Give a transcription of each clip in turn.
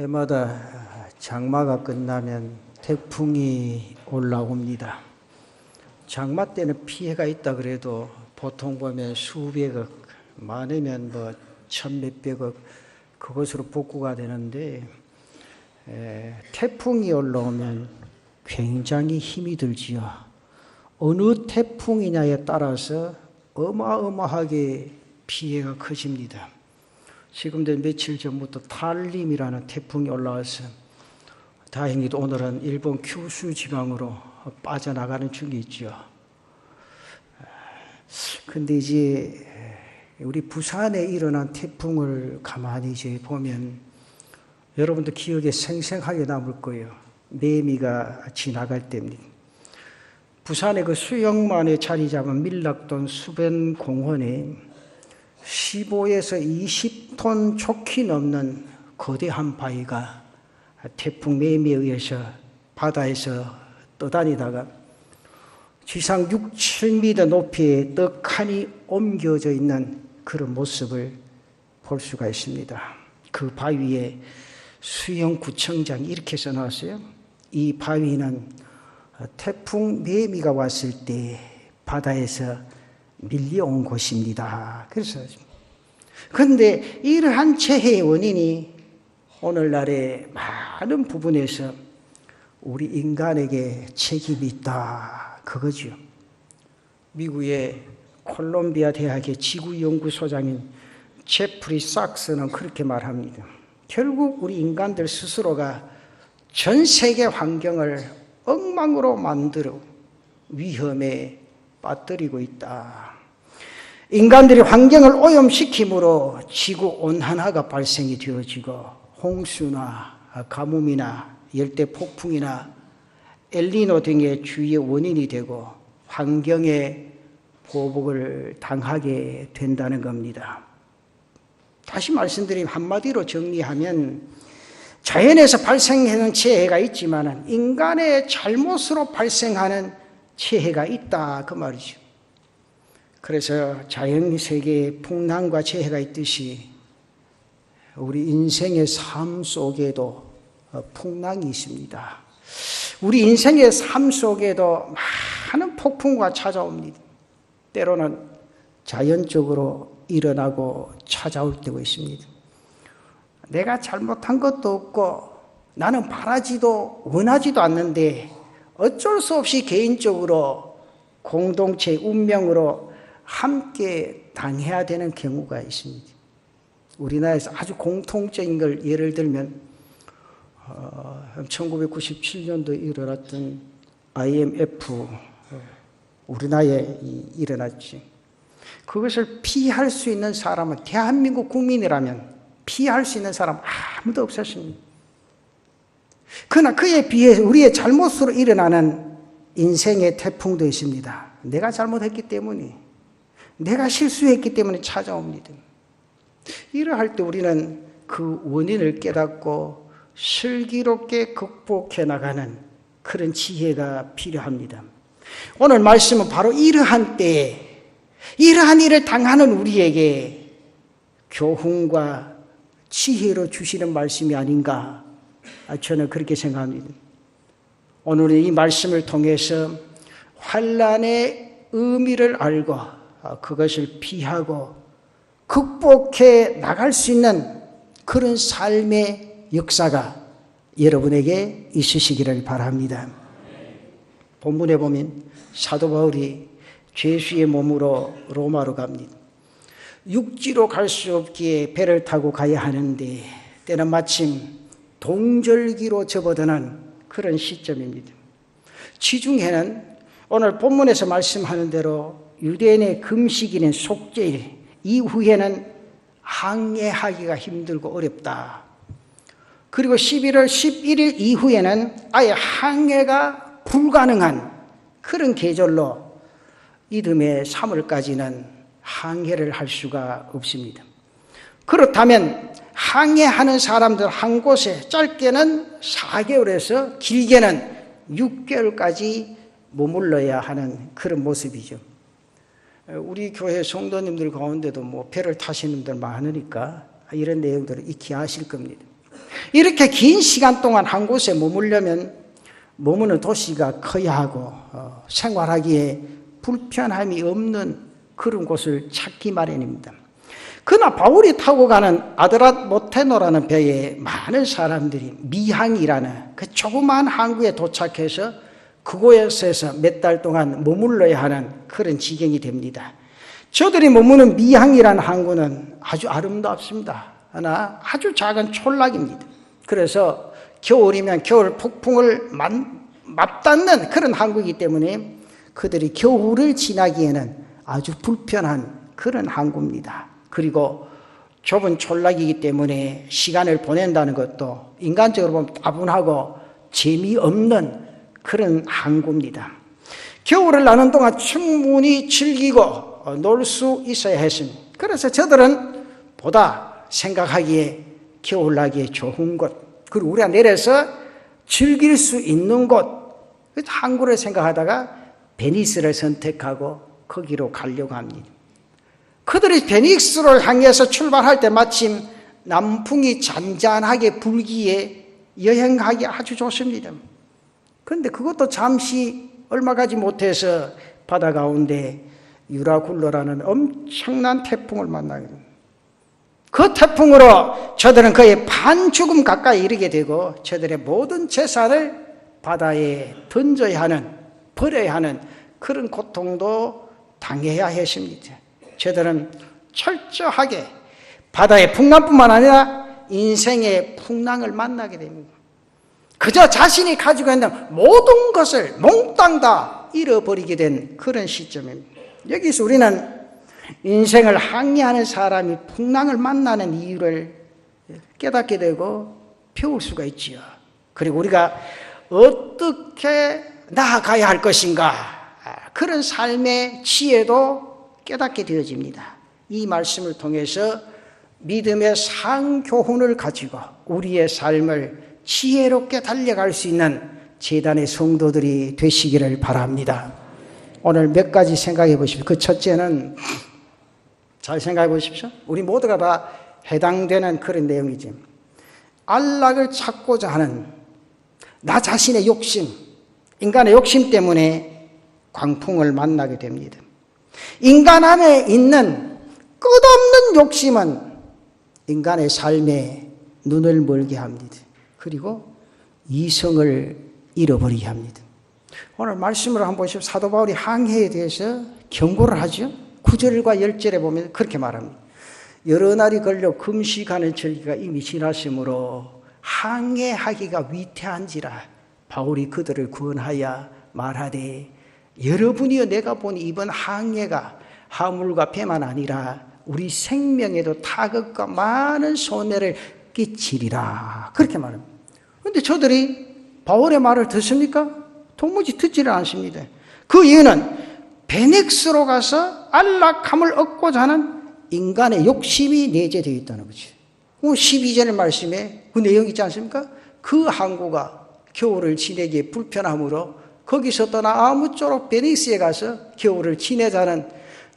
해마다 장마가 끝나면 태풍이 올라옵니다. 장마 때는 피해가 있다 그래도 보통 보면 수백억, 많으면 뭐 천몇백억 그것으로 복구가 되는데 태풍이 올라오면 굉장히 힘이 들지요. 어느 태풍이냐에 따라서 어마어마하게 피해가 커집니다. 지금도 며칠 전부터 탈림이라는 태풍이 올라와서 다행히도 오늘은 일본 큐슈 지방으로 빠져나가는 중에 있죠. 근데 이제 우리 부산에 일어난 태풍을 가만히 이제 보면 여러분들 기억에 생생하게 남을 거예요. 매미가 지나갈 때입니다. 부산의 그 수영만에 자리 잡은 밀락동 수변 공원에 15에서 20톤 좋게 넘는 거대한 바위가 태풍 매미에 의해서 바다에서 떠다니다가 지상 6, 7m 높이에 떡하니 옮겨져 있는 그런 모습을 볼 수가 있습니다. 그 바위에 수영구청장이 이렇게 써놨어요. 이 바위는 태풍 매미가 왔을 때 바다에서 밀려온 곳입니다. 그런데 이러한 재해의 원인이 오늘날의 많은 부분에서 우리 인간에게 책임이 있다. 그거죠. 미국의 콜롬비아 대학의 지구연구소장인 제프리 sak스는 그렇게 말합니다. 결국 우리 인간들 스스로가 전 세계 환경을 엉망으로 만들어 위험에 빠뜨리고 있다. 인간들이 환경을 오염시킴으로 지구온난화가 발생이 되어지고 홍수나 가뭄이나 열대폭풍이나 엘니노 등의 주위의 원인이 되고 환경에 보복을 당하게 된다는 겁니다. 다시 말씀드리면 한마디로 정리하면 자연에서 발생하는 재해가 있지만 인간의 잘못으로 발생하는 재해가 있다 그 말이죠. 그래서 자연 세계에 풍랑과 재해가 있듯이 우리 인생의 삶 속에도 풍랑이 있습니다. 우리 인생의 삶 속에도 많은 폭풍과 찾아옵니다. 때로는 자연적으로 일어나고 찾아올 때가 있습니다. 내가 잘못한 것도 없고 나는 바라지도 원하지도 않는데 어쩔 수 없이 개인적으로 공동체의 운명으로 함께 당해야 되는 경우가 있습니다. 우리나라에서 아주 공통적인 걸 예를 들면 1997년도에 일어났던 IMF 우리나라에 일어났지. 그것을 피할 수 있는 사람은 대한민국 국민이라면 피할 수 있는 사람 아무도 없었습니다. 그러나 그에 비해 우리의 잘못으로 일어나는 인생의 태풍도 있습니다. 내가 잘못했기 때문에 내가 실수했기 때문에 찾아옵니다. 이러할 때 우리는 그 원인을 깨닫고 슬기롭게 극복해 나가는 그런 지혜가 필요합니다. 오늘 말씀은 바로 이러한 때에 이러한 일을 당하는 우리에게 교훈과 지혜로 주시는 말씀이 아닌가 저는 그렇게 생각합니다. 오늘은 이 말씀을 통해서 환난의 의미를 알고 그것을 피하고 극복해 나갈 수 있는 그런 삶의 역사가 여러분에게 있으시기를 바랍니다. 본문에 보면 사도 바울이 죄수의 몸으로 로마로 갑니다. 육지로 갈 수 없기에 배를 타고 가야 하는데 때는 마침 동절기로 접어드는 그런 시점입니다. 지중해는 오늘 본문에서 말씀하는 대로 유대인의 금식일인 속죄일 이후에는 항해하기가 힘들고 어렵다. 그리고 11월 11일 이후에는 아예 항해가 불가능한 그런 계절로 이듬해 3월까지는 항해를 할 수가 없습니다. 그렇다면 항해하는 사람들 한 곳에 짧게는 4개월에서 길게는 6개월까지 머물러야 하는 그런 모습이죠. 우리 교회 성도님들 가운데도 배를 타시는 분들 많으니까 이런 내용들을 익히 아실 겁니다. 이렇게 긴 시간 동안 한 곳에 머물려면 머무는 도시가 커야 하고 생활하기에 불편함이 없는 그런 곳을 찾기 마련입니다. 그러나 바울이 타고 가는 아드라모테노라는 배에 많은 사람들이 미항이라는 그 조그마한 항구에 도착해서 그곳에서 몇 달 동안 머물러야 하는 그런 지경이 됩니다. 저들이 머무는 미항이라는 항구는 아주 아름답습니다. 하나 아주 작은 촌락입니다. 그래서 겨울이면 겨울 폭풍을 맞닿는 그런 항구이기 때문에 그들이 겨울을 지나기에는 아주 불편한 그런 항구입니다. 그리고 좁은 촌락이기 때문에 시간을 보낸다는 것도 인간적으로 보면 따분하고 재미없는 그런 항구입니다. 겨울을 나는 동안 충분히 즐기고 놀 수 있어야 했습니다. 그래서 저들은 보다 생각하기에 겨울나기에 좋은 곳, 그리고 우리가 내려서 즐길 수 있는 곳, 항구를 생각하다가 베니스를 선택하고 거기로 가려고 합니다. 그들이 베니스를 향해서 출발할 때 마침 남풍이 잔잔하게 불기에 여행하기 아주 좋습니다. 그런데 그것도 잠시 얼마 가지 못해서 바다 가운데 유라굴로라는 엄청난 태풍을 만나게 됩니다. 그 태풍으로 저들은 거의 반죽음 가까이 이르게 되고 저들의 모든 재산을 바다에 던져야 하는, 버려야 하는 그런 고통도 당해야 했습니다. 저들은 철저하게 바다의 풍랑뿐만 아니라 인생의 풍랑을 만나게 됩니다. 그저 자신이 가지고 있는 모든 것을 몽땅 다 잃어버리게 된 그런 시점입니다. 여기서 우리는 인생을 항해하는 사람이 풍랑을 만나는 이유를 깨닫게 되고 배울 수가 있지요. 그리고 우리가 어떻게 나아가야 할 것인가, 그런 삶의 지혜도 깨닫게 되어집니다. 이 말씀을 통해서 믿음의 상교훈을 가지고 우리의 삶을 지혜롭게 달려갈 수 있는 제단의 성도들이 되시기를 바랍니다. 오늘 몇 가지 생각해 보십시오. 그 첫째는 잘 생각해 보십시오. 우리 모두가 다 해당되는 그런 내용이지. 안락을 찾고자 하는 나 자신의 욕심, 인간의 욕심 때문에 광풍을 만나게 됩니다. 인간 안에 있는 끝없는 욕심은 인간의 삶에 눈을 멀게 합니다. 그리고 이성을 잃어버리게 합니다. 오늘 말씀을 한번 보시면 사도 바울이 항해에 대해서 경고를 하죠. 9절과 10절에 보면 그렇게 말합니다. 여러 날이 걸려 금식하는 절기가 이미 지났으므로 항해하기가 위태한지라 바울이 그들을 구원하여 말하되 여러분이여 내가 보니 이번 항해가 화물과 배만 아니라 우리 생명에도 타격과 많은 손해를 끼치리라 그렇게 말합니다. 그런데 저들이 바울의 말을 듣습니까? 도무지 듣지를 않습니다. 그 이유는 베넥스로 가서 안락함을 얻고자 하는 인간의 욕심이 내재되어 있다는 거지. 12절 말씀에 그 내용 있지 않습니까? 그 항구가 겨울을 지내기에 불편함으로 거기서 떠나 아무쪼록 베닉스에 가서 겨울을 지내자는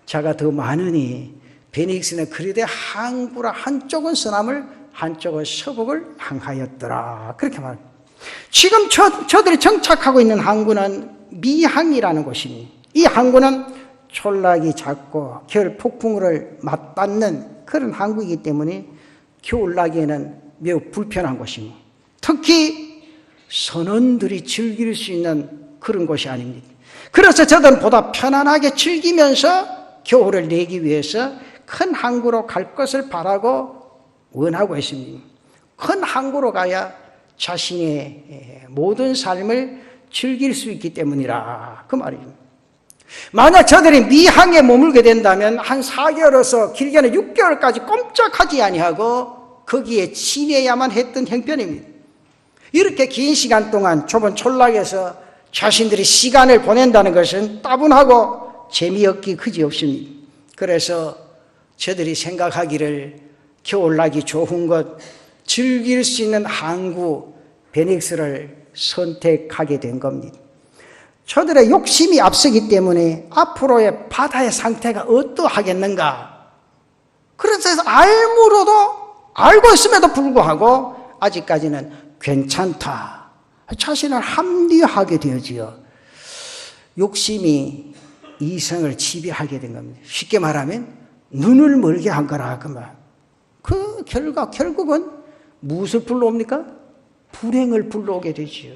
자가 더 많으니 베닉스는 그리되 항구라 한쪽은 서남을 한쪽은 서북을 향하였더라 그렇게 말합니다. 지금 저들이 정착하고 있는 항구는 미항이라는 곳입니다. 이 항구는 촌락이 작고 겨울 폭풍을 맞닿는 그런 항구이기 때문에 겨울나기에는 매우 불편한 곳입니다. 특히 선원들이 즐길 수 있는 그런 곳이 아닙니다. 그래서 저들은 보다 편안하게 즐기면서 겨울을 내기 위해서 큰 항구로 갈 것을 바라고 원하고 있습니다. 큰 항구로 가야 자신의 모든 삶을 즐길 수 있기 때문이라 그 말입니다. 만약 저들이 미항에 머물게 된다면 한 4개월에서 길게는 6개월까지 꼼짝하지 아니하고 거기에 지내야만 했던 형편입니다. 이렇게 긴 시간 동안 좁은 촌락에서 자신들이 시간을 보낸다는 것은 따분하고 재미없기 그지없습니다. 그래서 저들이 생각하기를 겨울나기 좋은 것, 즐길 수 있는 항구 베닉스를 선택하게 된 겁니다. 저들의 욕심이 앞서기 때문에 앞으로의 바다의 상태가 어떠하겠는가. 그래서 알고 있음에도 불구하고 아직까지는 괜찮다. 자신을 합리화하게 되어지요. 욕심이 이성을 지배하게 된 겁니다. 쉽게 말하면 눈을 멀게 한 거라 그 말. 그 결과 결국은 무엇을 불러옵니까? 불행을 불러오게 되지요.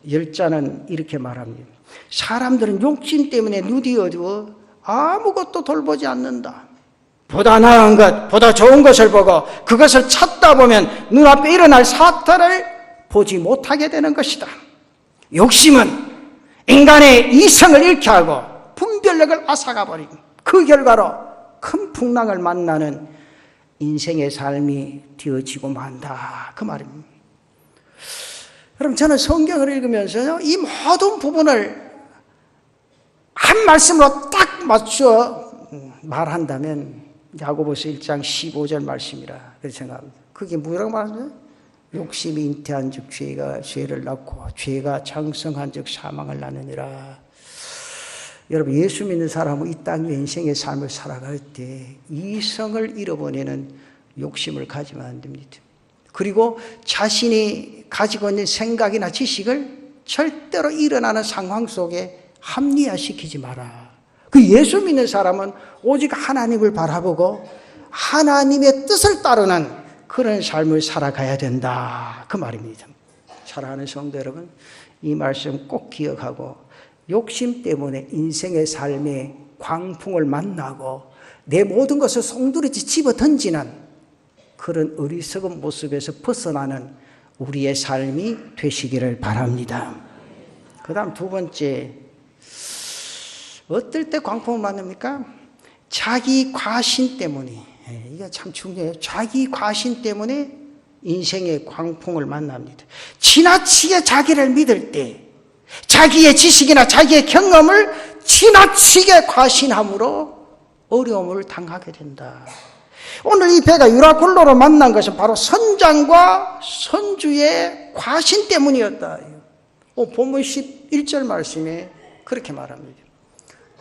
열자는 이렇게 말합니다. 사람들은 욕심 때문에 눈이 어두워 아무것도 돌보지 않는다. 보다 나은 것, 보다 좋은 것을 보고 그것을 찾다 보면 눈앞에 일어날 사태를 보지 못하게 되는 것이다. 욕심은 인간의 이성을 잃게 하고 분별력을 앗아가 버리고 그 결과로 큰 풍랑을 만나는 인생의 삶이 되어지고 만다. 그 말입니다. 여러분, 저는 성경을 읽으면서 이 모든 부분을 한 말씀으로 딱 맞춰 말한다면 야고보서 1장 15절 말씀이라 그렇게 생각합니다. 그게 뭐라고 말하죠? 욕심이 잉태한 즉 죄가 죄를 낳고 죄가 장성한 즉 사망을 낳느니라. 여러분, 예수 믿는 사람은 이 땅 위에 인생의 삶을 살아갈 때 이성을 잃어버리는 욕심을 가지면 안 됩니다. 그리고 자신이 가지고 있는 생각이나 지식을 절대로 일어나는 상황 속에 합리화시키지 마라. 그 예수 믿는 사람은 오직 하나님을 바라보고 하나님의 뜻을 따르는 그런 삶을 살아가야 된다. 그 말입니다. 사랑하는 성도 여러분, 이 말씀 꼭 기억하고 욕심 때문에 인생의 삶에 광풍을 만나고 내 모든 것을 송두리째 집어던지는 그런 어리석은 모습에서 벗어나는 우리의 삶이 되시기를 바랍니다. 그 다음 두 번째, 어떨 때 광풍을 만납니까? 자기 과신 때문에. 이게 참 중요해요. 자기 과신 때문에 인생의 광풍을 만납니다. 지나치게 자기를 믿을 때 자기의 지식이나 자기의 경험을 지나치게 과신함으로 어려움을 당하게 된다. 오늘 이 배가 유라굴로로 만난 것은 바로 선장과 선주의 과신 때문이었다. 본문 11절 말씀에 그렇게 말합니다.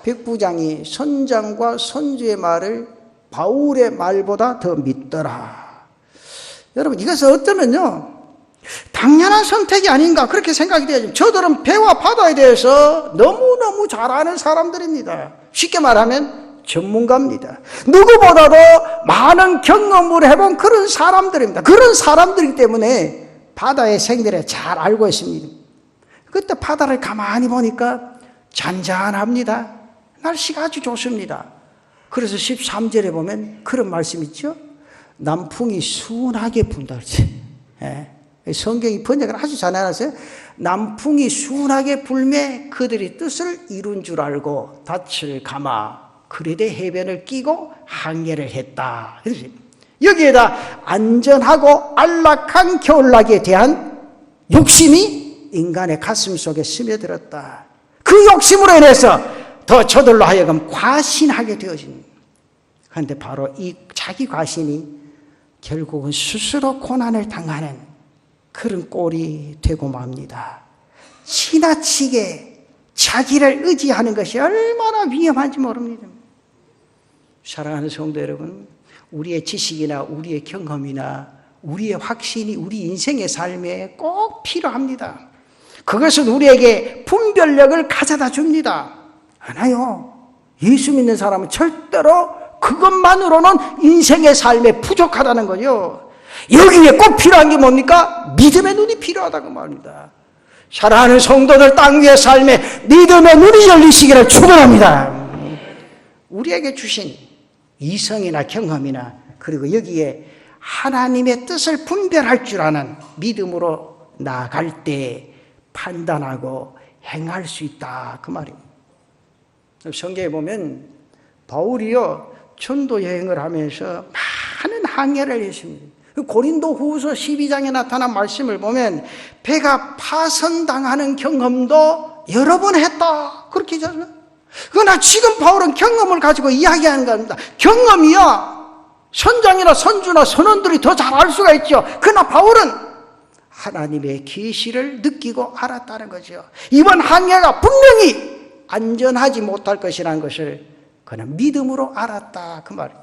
백부장이 선장과 선주의 말을 바울의 말보다 더 믿더라. 여러분, 이것은 어쩌면요, 당연한 선택이 아닌가 그렇게 생각이 되죠. 저들은 배와 바다에 대해서 너무너무 잘 아는 사람들입니다. 쉽게 말하면 전문가입니다. 누구보다도 많은 경험을 해본 그런 사람들입니다. 그런 사람들이기 때문에 바다의 생태를 잘 알고 있습니다. 그때 바다를 가만히 보니까 잔잔합니다. 날씨가 아주 좋습니다. 그래서 13절에 보면 그런 말씀 있죠. 남풍이 순하게 분다. 성경이 번역을 아주 잘 해놨어요. 남풍이 순하게 불매 그들이 뜻을 이룬 줄 알고 닻을 감아 그리되 해변을 끼고 항해를 했다. 여기에다 안전하고 안락한 겨울나기에 대한 욕심이 인간의 가슴 속에 스며들었다. 그 욕심으로 인해서 더 저들로 하여금 과신하게 되어집니다. 그런데 바로 이 자기 과신이 결국은 스스로 고난을 당하는 그런 꼴이 되고 맙니다. 지나치게 자기를 의지하는 것이 얼마나 위험한지 모릅니다. 사랑하는 성도 여러분, 우리의 지식이나 우리의 경험이나 우리의 확신이 우리 인생의 삶에 꼭 필요합니다. 그것은 우리에게 분별력을 가져다 줍니다. 하나요, 예수 믿는 사람은 절대로 그것만으로는 인생의 삶에 부족하다는 거죠. 여기에 꼭 필요한 게 뭡니까? 믿음의 눈이 필요하다고 말합니다. 사랑하는 성도들, 땅 위의 삶에 믿음의 눈이 열리시기를 축원합니다. 우리에게 주신 이성이나 경험이나 그리고 여기에 하나님의 뜻을 분별할 줄 아는 믿음으로 나아갈 때 판단하고 행할 수 있다. 그 말입니다. 성경에 보면 바울이요, 전도 여행을 하면서 많은 항해를 했습니다. 고린도 후서 12장에 나타난 말씀을 보면 배가 파선당하는 경험도 여러 번 했다. 그렇게 하잖아요. 그러나 지금 바울은 경험을 가지고 이야기하는 겁니다. 경험이야 선장이나 선주나 선원들이 더 잘 알 수가 있죠. 그러나 바울은 하나님의 계시를 느끼고 알았다는 거죠. 이번 항해가 분명히 안전하지 못할 것이라는 것을 그는 믿음으로 알았다. 그 말이에요.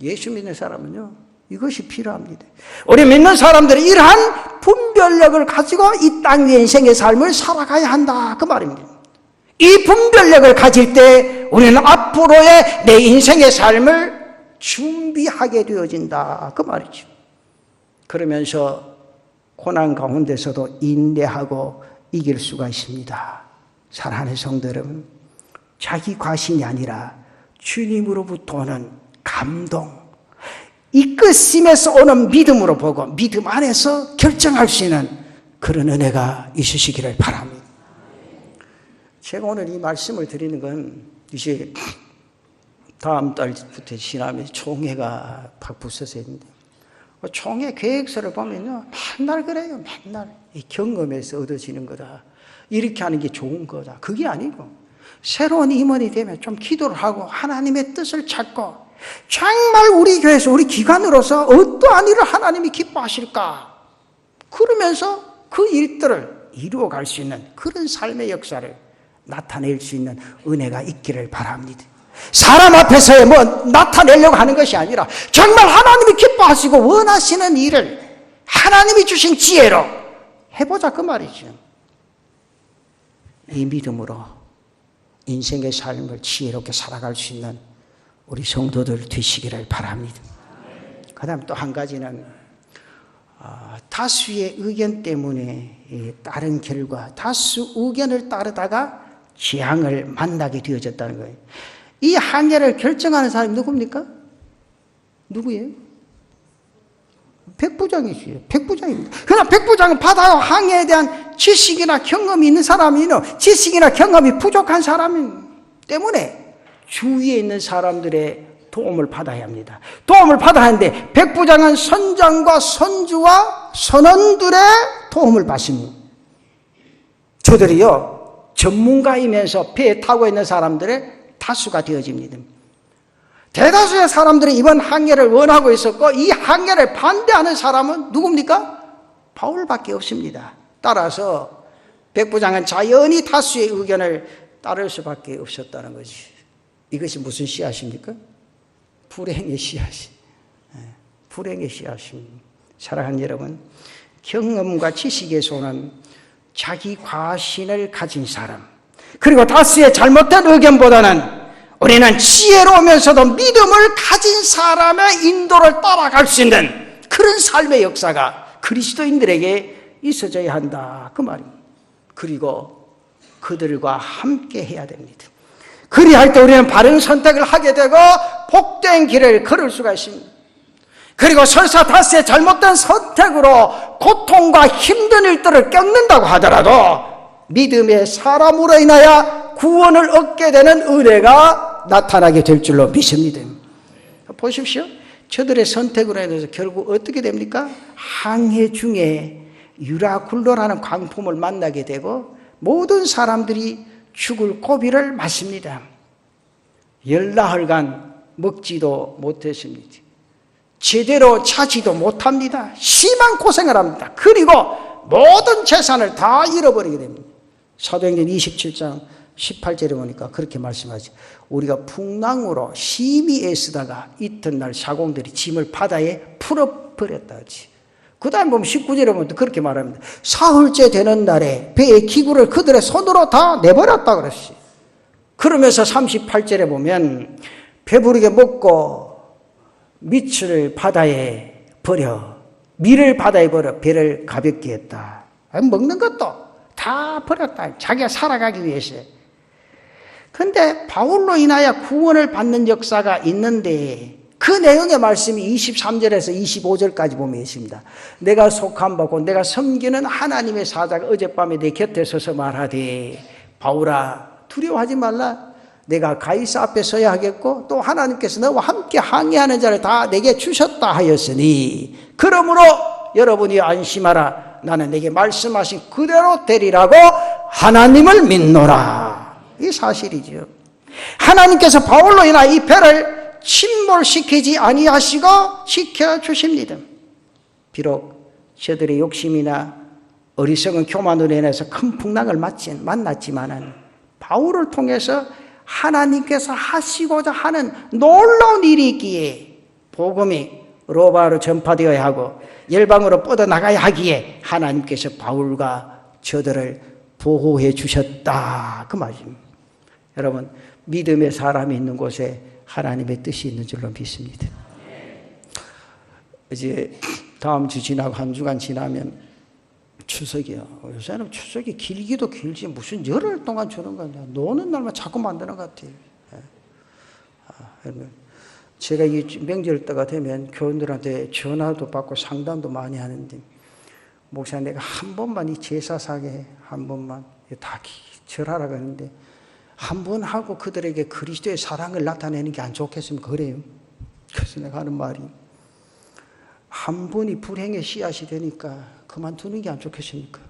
예수 믿는 사람은요, 이것이 필요합니다. 우리 믿는 사람들이 이러한 분별력을 가지고 이 땅 위의 인생의 삶을 살아가야 한다, 그 말입니다. 이 분별력을 가질 때 우리는 앞으로의 내 인생의 삶을 준비하게 되어진다, 그 말이죠. 그러면서 고난 가운데서도 인내하고 이길 수가 있습니다. 사랑하는 성도 여러분, 자기 과신이 아니라 주님으로부터 오는 감동, 이끄심에서 오는 믿음으로 보고 믿음 안에서 결정할 수 있는 그런 은혜가 있으시기를 바랍니다. 제가 오늘 이 말씀을 드리는 건 이제 다음 달부터 지나면 총회가 팍 붙어서 있는데, 총회 계획서를 보면요, 맨날 그래요. 맨날 이 경험에서 얻어지는 거다, 이렇게 하는 게 좋은 거다, 그게 아니고 새로운 임원이 되면 좀 기도를 하고 하나님의 뜻을 찾고 정말 우리 교회에서 우리 기관으로서 어떠한 일을 하나님이 기뻐하실까, 그러면서 그 일들을 이루어갈 수 있는 그런 삶의 역사를 나타낼 수 있는 은혜가 있기를 바랍니다. 사람 앞에서 뭐 나타내려고 하는 것이 아니라 정말 하나님이 기뻐하시고 원하시는 일을 하나님이 주신 지혜로 해보자, 그 말이죠. 이 믿음으로 인생의 삶을 지혜롭게 살아갈 수 있는 우리 성도들 되시기를 바랍니다. 그 다음 또 한 가지는 다수의 의견 때문에 다른 결과, 다수 의견을 따르다가 재앙을 만나게 되어졌다는 거예요. 이 항해를 결정하는 사람이 누굽니까? 누구예요? 백부장이시요. 백부장입니다. 그러나 백부장은 바다 항해에 대한 지식이나 경험이 있는 사람이요, 지식이나 경험이 부족한 사람 때문에 주위에 있는 사람들의 도움을 받아야 합니다. 도움을 받아야 하는데 백부장은 선장과 선주와 선원들의 도움을 받습니다. 저들이요, 전문가이면서 배에 타고 있는 사람들의 다수가 되어집니다. 대다수의 사람들이 이번 항해를 원하고 있었고 이 항해를 반대하는 사람은 누굽니까? 바울밖에 없습니다. 따라서 백부장은 자연히 다수의 의견을 따를 수밖에 없었다는 거지. 이것이 무슨 씨앗입니까? 불행의 씨앗이. 불행의 씨앗입니다. 사랑하는 여러분, 경험과 지식에서 오는 자기 과신을 가진 사람, 그리고 다수의 잘못된 의견보다는 우리는 지혜로우면서도 믿음을 가진 사람의 인도를 따라갈 수 있는 그런 삶의 역사가 그리스도인들에게 있어져야 한다, 그 말입니다. 그리고 그들과 함께 해야 됩니다. 그리할 때 우리는 바른 선택을 하게 되고 복된 길을 걸을 수가 있습니다. 그리고 설사 다수의 잘못된 선택으로 고통과 힘든 일들을 겪는다고 하더라도 믿음의 사람으로 인하여 구원을 얻게 되는 은혜가 나타나게 될 줄로 믿습니다. 보십시오. 저들의 선택으로 인해서 결국 어떻게 됩니까? 항해 중에 유라굴로라는 광풍을 만나게 되고 모든 사람들이 죽을 고비를 맞습니다. 열나흘간 먹지도 못했습니다. 제대로 자지도 못합니다. 심한 고생을 합니다. 그리고 모든 재산을 다 잃어버리게 됩니다. 사도행전 27장 18절에 보니까 그렇게 말씀하죠. 우리가 풍랑으로 심히 애쓰다가 이튿날 사공들이 짐을 바다에 풀어버렸다 하지. 그 다음 보면 19절에 보면 그렇게 말합니다. 사흘째 되는 날에 배의 기구를 그들의 손으로 다 내버렸다 그랬어요. 그러면서 38절에 보면 배부르게 먹고 밑을 바다에 버려, 밀을 바다에 버려 배를 가볍게 했다. 먹는 것도 다 버렸다. 자기가 살아가기 위해서. 그런데 바울로 인하여 구원을 받는 역사가 있는데 그 내용의 말씀이 23절에서 25절까지 보면 있습니다. 내가 속한 바고 내가 섬기는 하나님의 사자가 어젯밤에 내 곁에 서서 말하되 바울아 두려워하지 말라. 내가 가이사 앞에 서야 하겠고 또 하나님께서 너와 함께 항해하는 자를 다 내게 주셨다 하였으니 그러므로 여러분이 안심하라. 나는 내게 말씀하신 그대로 되리라고 하나님을 믿노라. 이 사실이죠. 하나님께서 바울로 인하 이 배를 침몰시키지 아니하시고 지켜주십니다. 비록 저들의 욕심이나 어리석은 교만으로 인해서 큰 풍랑을 만났지만은 바울을 통해서 하나님께서 하시고자 하는 놀라운 일이 있기에 복음이 로마로 전파되어야 하고 열방으로 뻗어나가야 하기에 하나님께서 바울과 저들을 보호해 주셨다, 그 말입니다. 여러분, 믿음의 사람이 있는 곳에 하나님의 뜻이 있는 줄로 믿습니다. 이제 다음 주 지나고 한 주간 지나면 추석이요. 요새는 추석이 길기도 길지 무슨 열흘 동안 주는 거냐. 노는 날만 자꾸 만드는 것 같아요. 제가 이 명절 때가 되면 교인들한테 전화도 받고 상담도 많이 하는데, 목사님 내가 한 번만 이 제사상에 한 번만 다 절하라고 하는데, 한 번 하고 그들에게 그리스도의 사랑을 나타내는 게 안 좋겠습니까? 그래요. 그래서 내가 하는 말이, 한 번이 불행의 씨앗이 되니까 그만두는 게 안 좋겠습니까?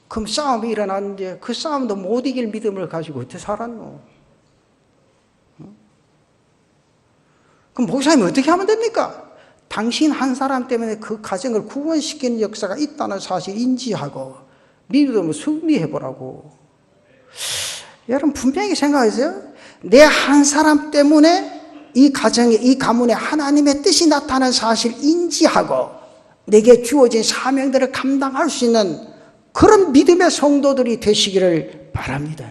그럼 싸움이 일어났는데 그 싸움도 못 이길 믿음을 가지고 어떻게 살았노? 그럼 목사님이 어떻게 하면 됩니까? 당신 한 사람 때문에 그 가정을 구원시키는 역사가 있다는 사실 인지하고 믿음을 승리해보라고. 여러분 분명히 생각하세요. 내 한 사람 때문에 이 가정에, 이 가문에 하나님의 뜻이 나타나는 사실 인지하고 내게 주어진 사명들을 감당할 수 있는 그런 믿음의 성도들이 되시기를 바랍니다.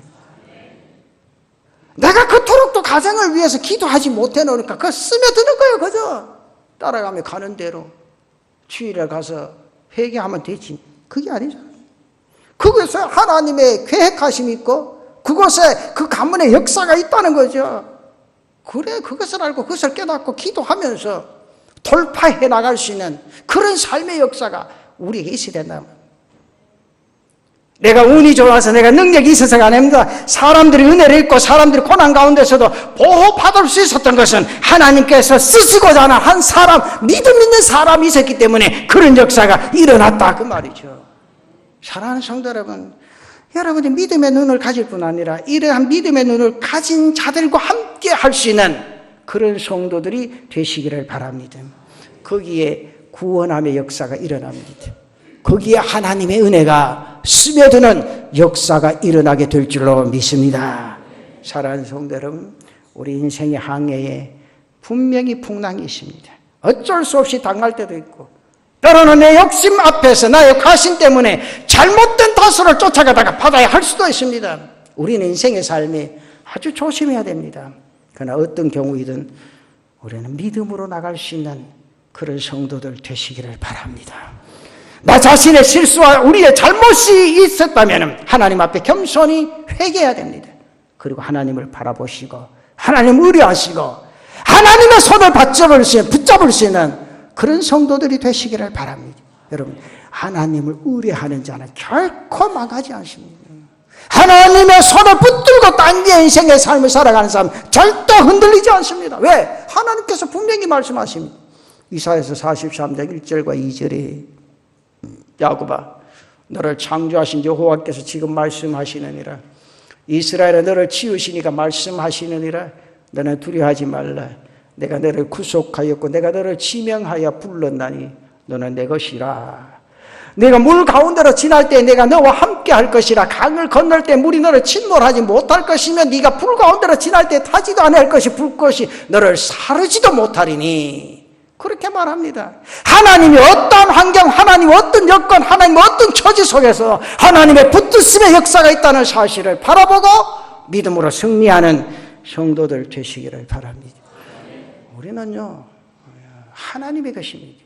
내가 그토록 또 가정을 위해서 기도하지 못해 놓으니까 그거 스며드는 거예요. 그죠? 따라가며 가는 대로 주일에 가서 회개하면 되지. 그게 아니잖아요. 그것에 하나님의 계획하심이 있고 그곳에 그 가문의 역사가 있다는 거죠. 그래, 그것을 알고 그것을 깨닫고 기도하면서 돌파해 나갈 수 있는 그런 삶의 역사가 우리에게 있어야 된다. 내가 운이 좋아서 내가 능력이 있어서가 아닙니다. 사람들이 은혜를 입고 사람들이 고난 가운데서도 보호받을 수 있었던 것은 하나님께서 쓰시고자 하는 한 사람, 믿음 있는 사람이 있었기 때문에 그런 역사가 일어났다, 그 말이죠. 사랑하는 성도 여러분, 여러분이 믿음의 눈을 가질 뿐 아니라 이러한 믿음의 눈을 가진 자들과 함께 할 수 있는 그런 성도들이 되시기를 바랍니다. 거기에 구원함의 역사가 일어납니다. 거기에 하나님의 은혜가 스며드는 역사가 일어나게 될 줄로 믿습니다. 사랑하는 성도 여러분, 우리 인생의 항해에 분명히 풍랑이 있습니다. 어쩔 수 없이 당할 때도 있고, 때로는 내 욕심 앞에서 나의 과신 때문에 잘못된 다수를 쫓아가다가 받아야 할 수도 있습니다. 우리는 인생의 삶에 아주 조심해야 됩니다. 그러나 어떤 경우이든 우리는 믿음으로 나갈 수 있는 그런 성도들 되시기를 바랍니다. 나 자신의 실수와 우리의 잘못이 있었다면 하나님 앞에 겸손히 회개해야 됩니다. 그리고 하나님을 바라보시고 하나님을 의뢰하시고 하나님의 손을 붙잡을 수 있는 그런 성도들이 되시기를 바랍니다. 여러분, 하나님을 의뢰하는 자는 결코 망하지 않습니다. 하나님의 손을 붙들고 당겨 인생의 삶을 살아가는 사람 절대 흔들리지 않습니다. 왜? 하나님께서 분명히 말씀하십니다. 이사야서 43장 1절과 2절에 야곱아, 너를 창조하신 여호와께서 지금 말씀하시느니라. 이스라엘아, 너를 지으시니까 말씀하시느니라. 너는 두려워하지 말라. 내가 너를 구속하였고 내가 너를 지명하여 불렀나니 너는 내 것이라. 내가 물 가운데로 지날 때 내가 너와 함께 할 것이라. 강을 건널 때 물이 너를 침몰하지 못할 것이며 네가 불 가운데로 지날 때 타지도 않을 것이 불꽃이 너를 사르지도 못하리니. 그렇게 말합니다. 하나님이 어떤 환경, 하나님 어떤 여건, 하나님 어떤 처지 속에서 하나님의 붙드심의 역사가 있다는 사실을 바라보고 믿음으로 승리하는 성도들 되시기를 바랍니다. 우리는요, 하나님의 것입니다.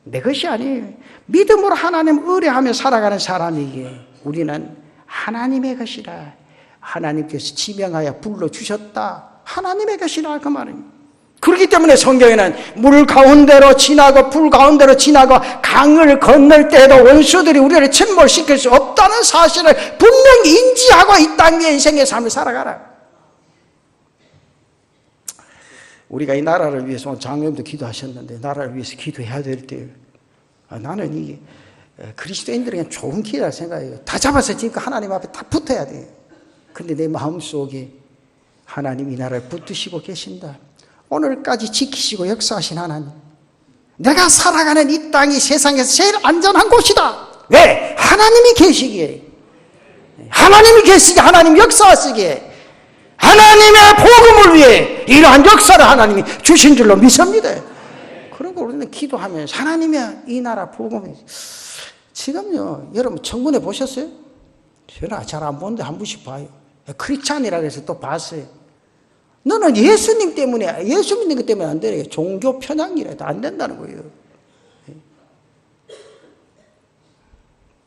내 것이 아니에요. 믿음으로 하나님 의뢰하며 살아가는 사람이기에 우리는 하나님의 것이라. 하나님께서 지명하여 불러주셨다. 하나님의 것이라, 그 말입니다. 그렇기 때문에 성경에는 물 가운데로 지나고 불 가운데로 지나고 강을 건널 때에도 원수들이 우리를 침몰시킬 수 없다는 사실을 분명히 인지하고 이 땅 위에 인생의 삶을 살아가라. 우리가 이 나라를 위해서 오늘 장로님도 기도하셨는데 나라를 위해서 기도해야 될 때 나는 이게 그리스도인들에게 좋은 기회라 생각해요. 다 잡아서 지금 하나님 앞에 다 붙어야 돼요. 근데 내 마음속에 하나님 이 나라를 붙드시고 계신다. 오늘까지 지키시고 역사하신 하나님, 내가 살아가는 이 땅이 세상에서 제일 안전한 곳이다. 왜? 하나님이 계시기에, 하나님이 계시기에, 하나님 역사하시기에, 하나님의 복음을 위해 이러한 역사를 하나님이 주신 줄로 믿습니다. 그런 걸 우리는 여러분들 기도하면 하나님이 이 나라 복음이 지금요 여러분 청문회 보셨어요? 저는 잘 안 보는데 한 번씩 봐요. 크리스찬이라고 해서 또 봤어요. 너는 예수님 때문에 예수 믿는 것 때문에 안 되는 게 종교 편향이라도 안 된다는 거예요.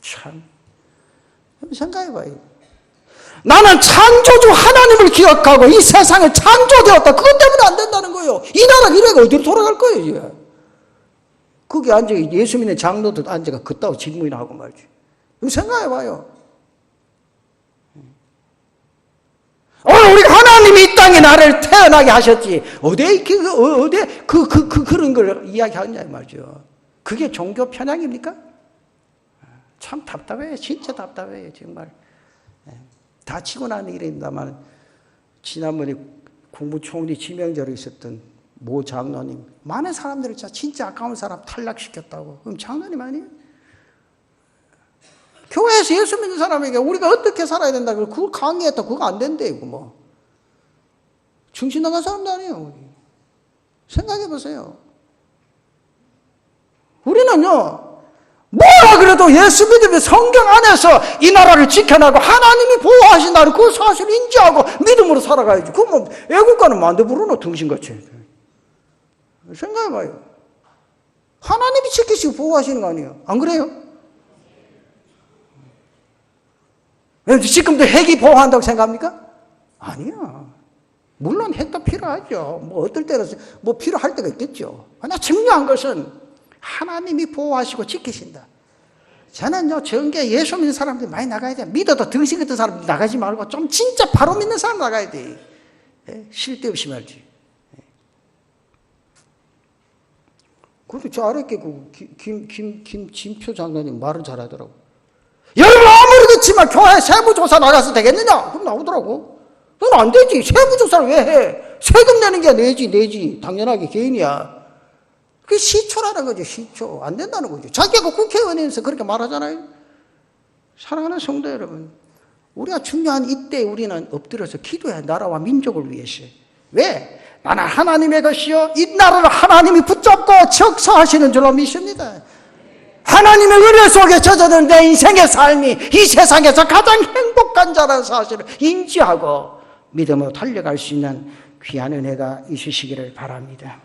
참 생각해봐요. 나는 창조주 하나님을 기억하고 이 세상에 창조되었다. 그것 때문에 안 된다는 거예요. 이 나라 이래가 어디로 돌아갈 거예요 이제. 거기 앉아 예수 믿는 장로들 앉아가 그따위 질문이나 하고 말지. 생각해봐요. 오늘 우리가 하나님이 이 땅에 나를 태어나게 하셨지. 어디 그런 걸 이야기하냐 말이죠. 그게 종교 편향입니까? 참 답답해요. 진짜 답답해요. 정말. 다치고 난 일입니다만 지난번에 국무총리 지명자로 있었던 모 장로님 많은 사람들을 진짜 아까운 사람 탈락시켰다고. 그럼 장로님 아니에요? 교회에서 예수 믿는 사람에게 우리가 어떻게 살아야 된다 그걸 강의했다. 그거 안 된대 이거 뭐. 정신 나간 사람도 아니에요. 생각해 보세요. 우리는요 뭐라 그래도 예수 믿으면 성경 안에서 이 나라를 지켜나고 하나님이 보호하신다는 그 사실을 인지하고 믿음으로 살아가야지. 그럼 애국가는 만두 부르노 등신같이. 생각해봐요. 하나님이 지키시고 보호하시는 거 아니에요? 안 그래요? 지금도 핵이 보호한다고 생각합니까? 아니야. 물론 핵도 필요하죠. 뭐 어떨 때는 뭐 필요할 때가 있겠죠. 그러나 중요한 것은 하나님이 보호하시고 지키신다. 저는요, 전교에 예수 믿는 사람들이 많이 나가야 돼. 믿어도 등신 같은 사람들 나가지 말고 좀 진짜 바로 믿는 사람 나가야 돼. 쉴 데 없이 말지. 그런데 저 아랫게 김진표 장로님 말은 잘하더라고. 여러분 아무리 그렇지만 교회 세부조사 나가서 되겠느냐? 그럼 나오더라고. 그건 안 되지. 세부조사를 왜 해? 세금 내는 게 내지. 당연하게 개인이야. 그게 시초라는 거죠, 시초. 안 된다는 거죠. 자기가 국회의원에서 그렇게 말하잖아요. 사랑하는 성도 여러분, 우리가 중요한 이때 우리는 엎드려서 기도해야 나라와 민족을 위해서. 왜? 나는 하나님의 것이요. 이 나라를 하나님이 붙잡고 적사하시는 줄로 믿습니다. 하나님의 은혜 속에 젖어든 내 인생의 삶이 이 세상에서 가장 행복한 자라는 사실을 인지하고 믿음으로 달려갈 수 있는 귀한 은혜가 있으시기를 바랍니다.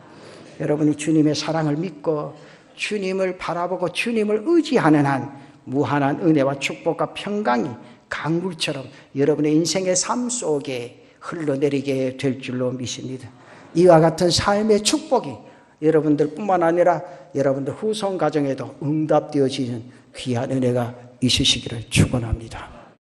여러분이 주님의 사랑을 믿고 주님을 바라보고 주님을 의지하는 한 무한한 은혜와 축복과 평강이 강물처럼 여러분의 인생의 삶 속에 흘러내리게 될 줄로 믿습니다. 이와 같은 삶의 축복이 여러분들뿐만 아니라 여러분들 후손 가정에도 응답되어지는 귀한 은혜가 있으시기를 축원합니다.